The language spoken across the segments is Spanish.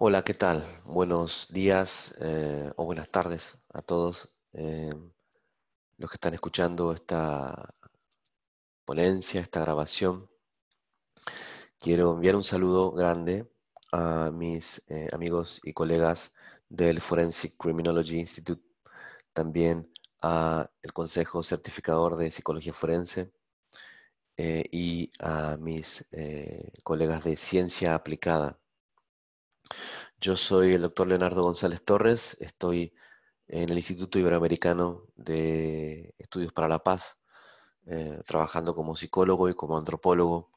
Hola, ¿qué tal? Buenos días o buenas tardes a todos los que están escuchando esta ponencia, esta grabación. Quiero enviar un saludo grande a mis amigos y colegas del Forensic Criminology Institute, también a el Consejo Certificador de Psicología Forense y a mis colegas de Ciencia Aplicada. Yo soy el doctor Leonardo González Torres, estoy en el Instituto Iberoamericano de Estudios para la Paz, trabajando como psicólogo y como antropólogo.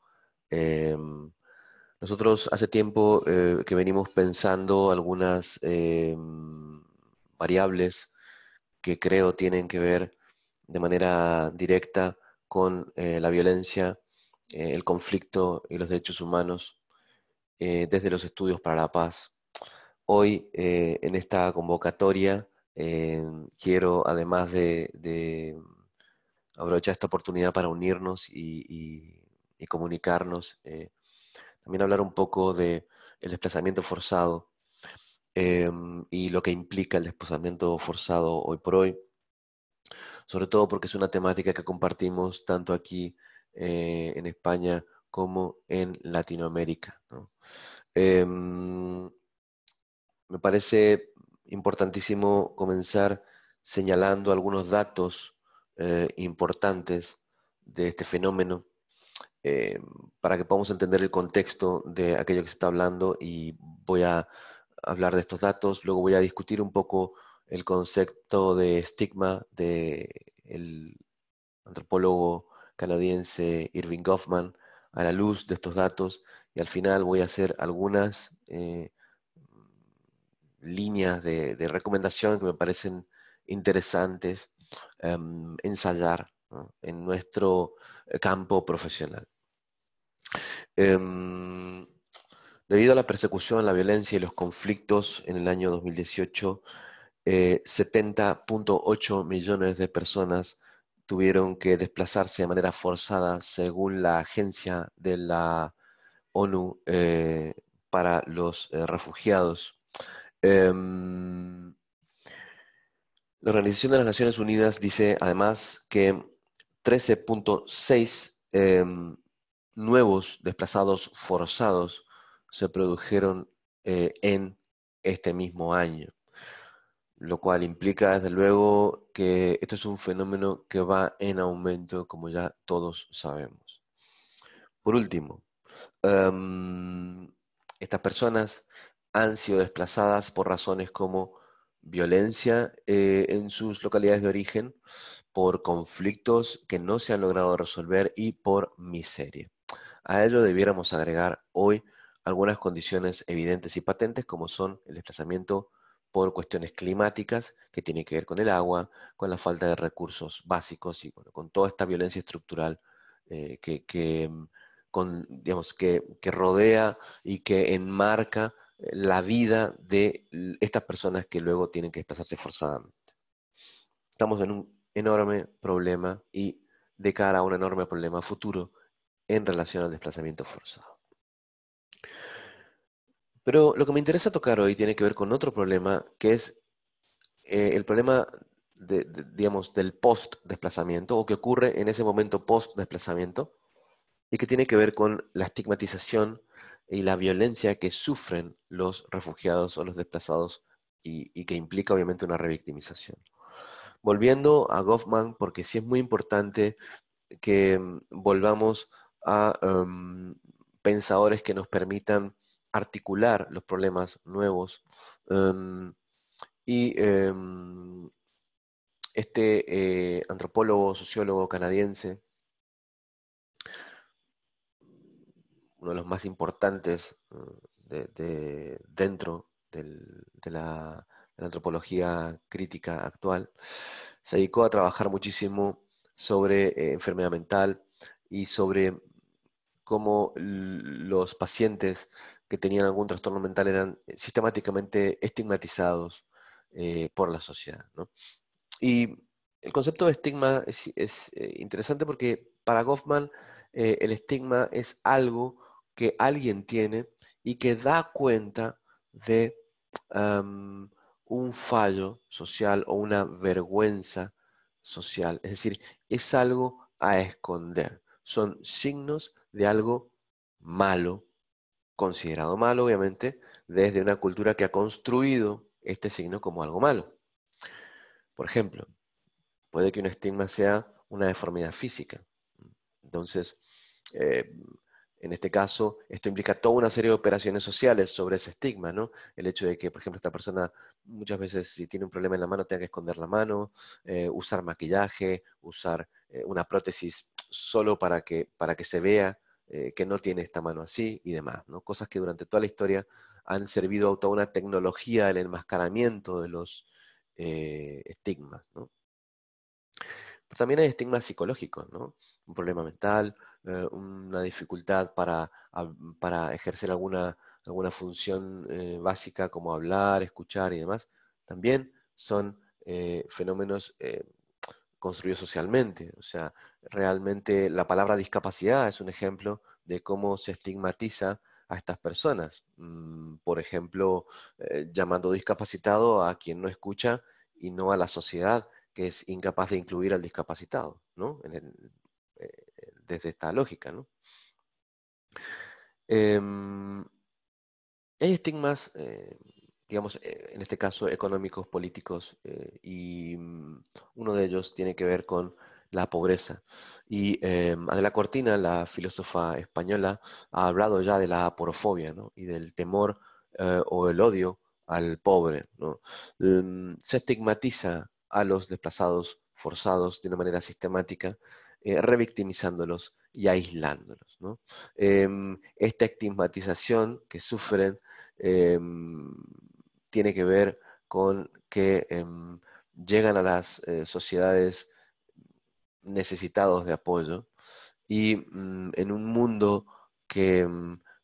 Nosotros hace tiempo que venimos pensando algunas variables que creo tienen que ver de manera directa con la violencia, el conflicto y los derechos humanos desde los estudios para la paz. Hoy, en esta convocatoria, quiero, además de aprovechar esta oportunidad para unirnos y comunicarnos, también hablar un poco de el desplazamiento forzado y lo que implica el desplazamiento forzado hoy por hoy, sobre todo porque es una temática que compartimos tanto aquí en España como en Latinoamérica, ¿no? Em, Me parece importantísimo comenzar señalando algunos datos importantes de este fenómeno eh, para que podamos entender el contexto de aquello que se está hablando y voy a hablar de estos datos, luego voy a discutir un poco el concepto de estigma del antropólogo canadiense Irving Goffman a la luz de estos datos y al final voy a hacer algunas líneas de recomendación que me parecen interesantes ensayar, ¿no?, en nuestro campo profesional. Em, Debido a la persecución, la violencia y los conflictos en el año 2018, 70.8 millones de personas tuvieron que desplazarse de manera forzada según la Agencia de la ONU para los Refugiados. Em, La Organización de las Naciones Unidas dice además que 13.6 nuevos desplazados forzados se produjeron en este mismo año, lo cual implica desde luego que esto es un fenómeno que va en aumento, como ya todos sabemos. Por último, em, estas personas han sido desplazadas por razones como violencia en sus localidades de origen, por conflictos que no se han logrado resolver y por miseria. A ello debiéramos agregar hoy algunas condiciones evidentes y patentes como son el desplazamiento por cuestiones climáticas, que tiene que ver con el agua, con la falta de recursos básicos y bueno, con toda esta violencia estructural digamos, que rodea y que enmarca la vida de estas personas que luego tienen que desplazarse forzadamente. Estamos en un enorme problema y de cara a un enorme problema futuro en relación al desplazamiento forzado. Pero lo que me interesa tocar hoy tiene que ver con otro problema, que es el problema digamos, del post-desplazamiento, o que ocurre en ese momento post-desplazamiento, y que tiene que ver con la estigmatización y la violencia que sufren los refugiados o los desplazados y que implica obviamente una revictimización. Volviendo a Goffman, porque sí es muy importante que volvamos a pensadores que nos permitan articular los problemas nuevos. Y este antropólogo, sociólogo canadiense, uno de los más importantes dentro de la antropología crítica actual, se dedicó a trabajar muchísimo sobre enfermedad mental y sobre cómo los pacientes que tenían algún trastorno mental eran sistemáticamente estigmatizados por la sociedad, ¿no? Y el concepto de estigma es interesante porque para Goffman el estigma es algo que alguien tiene y que da cuenta de un fallo social o una vergüenza social. Es decir, es algo a esconder. Son signos de algo malo, considerado malo, obviamente, desde una cultura que ha construido este signo como algo malo. Por ejemplo, puede que un estigma sea una deformidad física. Entonces, eh, en este caso, esto implica toda una serie de operaciones sociales sobre ese estigma, ¿no? El hecho de que, por ejemplo, esta persona muchas veces si tiene un problema en la mano tenga que esconder la mano, usar maquillaje, usar una prótesis solo para que se vea que no tiene esta mano así y demás, ¿no? Cosas que durante toda la historia han servido a toda una tecnología del enmascaramiento de los estigmas, ¿no? Pero también hay estigmas psicológicos, ¿no? Un problema mental, una dificultad para ejercer alguna función básica como hablar, escuchar y demás. También son fenómenos construidos socialmente. O sea, realmente la palabra discapacidad es un ejemplo de cómo se estigmatiza a estas personas. Por ejemplo, llamando discapacitado a quien no escucha y no a la sociedad que es incapaz de incluir al discapacitado, ¿no? Desde esta lógica, ¿no? Em, Hay estigmas, digamos, en este caso económicos, políticos, y uno de ellos tiene que ver con la pobreza. Y Adela Cortina, la filósofa española, ha hablado ya de la aporofobia, ¿no? Y del temor o el odio al pobre, ¿no? Se estigmatiza a los desplazados forzados de una manera sistemática, revictimizándolos y aislándolos, ¿no? Esta estigmatización que sufren em, tiene que ver con que llegan a las sociedades necesitados de apoyo y en un mundo que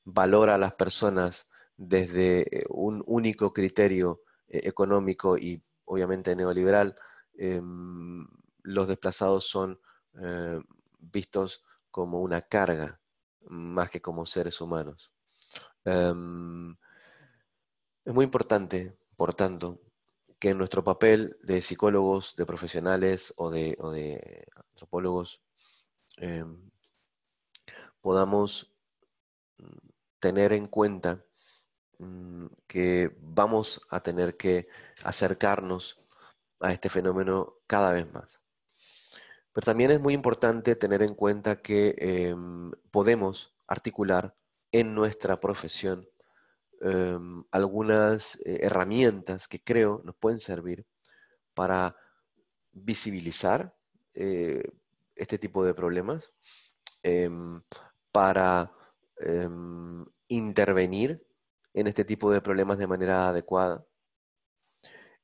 valora a las personas desde un único criterio económico y obviamente neoliberal, los desplazados son vistos como una carga más que como seres humanos. Em, es muy importante, por tanto, que en nuestro papel de psicólogos, de profesionales o de antropólogos em, podamos tener en cuenta que vamos a tener que acercarnos a este fenómeno cada vez más. Pero también es muy importante tener en cuenta que podemos articular en nuestra profesión algunas herramientas que creo nos pueden servir para visibilizar eh, este tipo de problemas, em, para intervenir en este tipo de problemas de manera adecuada,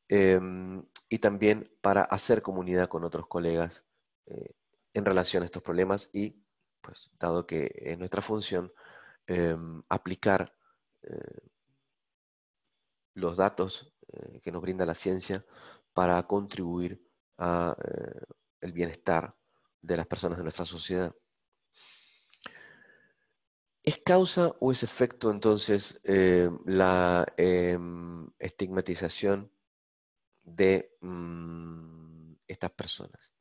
y también para hacer comunidad con otros colegas eh, en relación a estos problemas y, pues, dado que es nuestra función, aplicar los datos que nos brinda la ciencia para contribuir a el bienestar de las personas de nuestra sociedad. ¿Es causa o es efecto entonces la estigmatización de estas personas?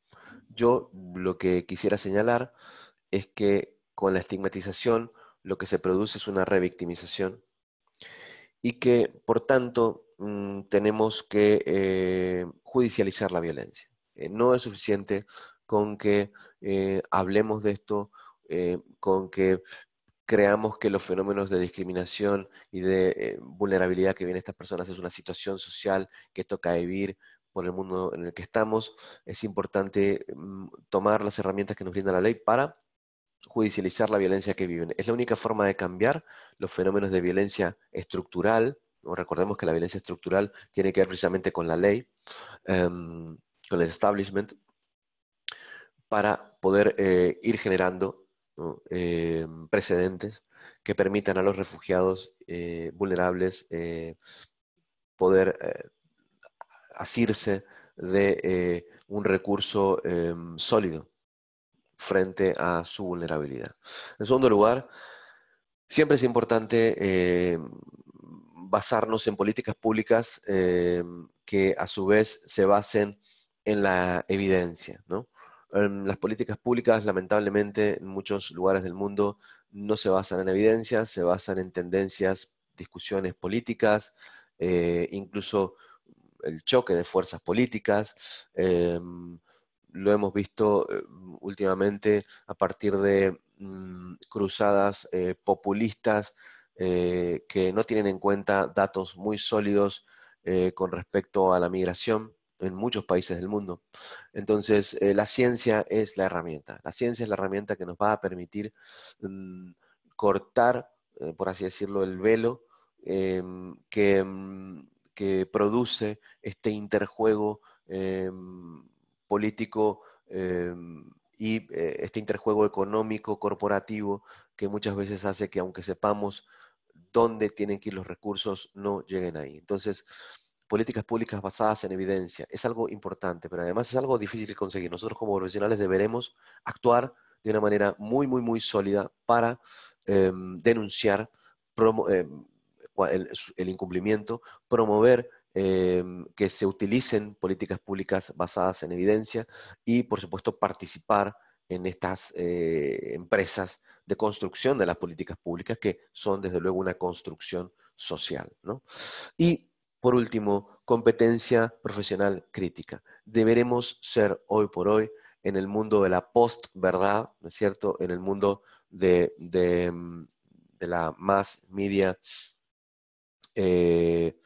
Yo lo que quisiera señalar es que con la estigmatización lo que se produce es una revictimización y que, por tanto, tenemos que judicializar la violencia. No es suficiente con que hablemos de esto, con que creamos que los fenómenos de discriminación y de vulnerabilidad que viven estas personas es una situación social que toca vivir por el mundo en el que estamos. Es importante tomar las herramientas que nos brinda la ley para judicializar la violencia que viven. Es la única forma de cambiar los fenómenos de violencia estructural, ¿no? Recordemos que la violencia estructural tiene que ver precisamente con la ley, con el establishment, para poder ir generando, ¿no? Precedentes que permitan a los refugiados vulnerables poder asirse de un recurso sólido frente a su vulnerabilidad. En segundo lugar, siempre es importante basarnos en políticas públicas que a su vez se basen en la evidencia, ¿no? Las políticas públicas, lamentablemente, en muchos lugares del mundo no se basan en evidencia, se basan en tendencias, discusiones políticas, incluso el choque de fuerzas políticas. Lo hemos visto últimamente a partir de cruzadas populistas que no tienen en cuenta datos muy sólidos con respecto a la migración en muchos países del mundo. Entonces, la ciencia es la herramienta. La ciencia es la herramienta que nos va a permitir mm, cortar, por así decirlo, el velo que produce este interjuego político y este interjuego económico, corporativo, que muchas veces hace que aunque sepamos dónde tienen que ir los recursos, no lleguen ahí. Entonces, políticas públicas basadas en evidencia es algo importante, pero además es algo difícil de conseguir. Nosotros como profesionales deberemos actuar de una manera muy, muy, muy sólida para denunciar el incumplimiento, promover que se utilicen políticas públicas basadas en evidencia y, por supuesto, participar en estas empresas de construcción de las políticas públicas que son, desde luego, una construcción social, ¿no? Y, por último, competencia profesional crítica. Deberemos ser hoy por hoy en el mundo de la post-verdad, ¿no es cierto? En el mundo de la mass media, eh,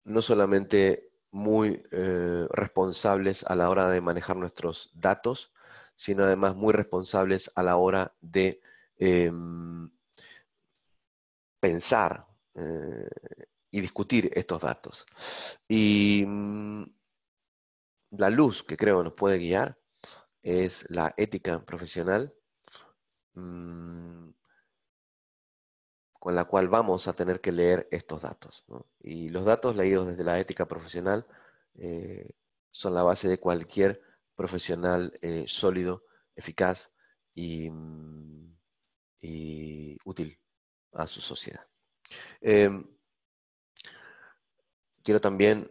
no solamente muy responsables a la hora de manejar nuestros datos, sino además muy responsables a la hora de pensar y discutir estos datos. Y la luz que creo nos puede guiar es la ética profesional, mm, con la cual vamos a tener que leer estos datos, ¿no? Y los datos leídos desde la ética profesional eh, son la base de cualquier profesional sólido, eficaz y útil a su sociedad. Em, Quiero también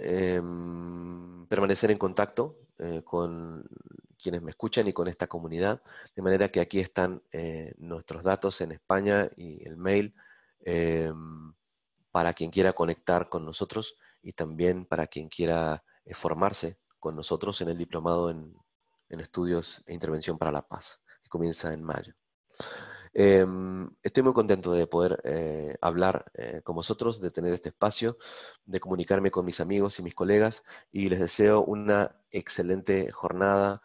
permanecer en contacto con quienes me escuchan y con esta comunidad, de manera que aquí están nuestros datos en España y el mail para quien quiera conectar con nosotros y también para quien quiera formarse con nosotros en el diplomado en Estudios e Intervención para la Paz, que comienza en mayo. Estoy muy contento de poder hablar con vosotros, de tener este espacio, de comunicarme con mis amigos y mis colegas y les deseo una excelente jornada.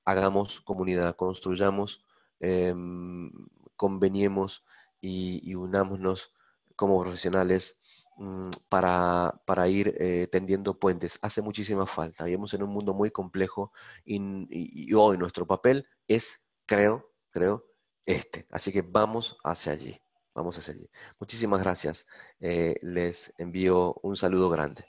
Hagamos comunidad, construyamos, conveniemos y unámonos como profesionales para ir tendiendo puentes. Hace muchísima falta. Vivimos en un mundo muy complejo y hoy nuestro papel es, creo, así que vamos hacia allí, vamos hacia allí. Muchísimas gracias. Les envío un saludo grande.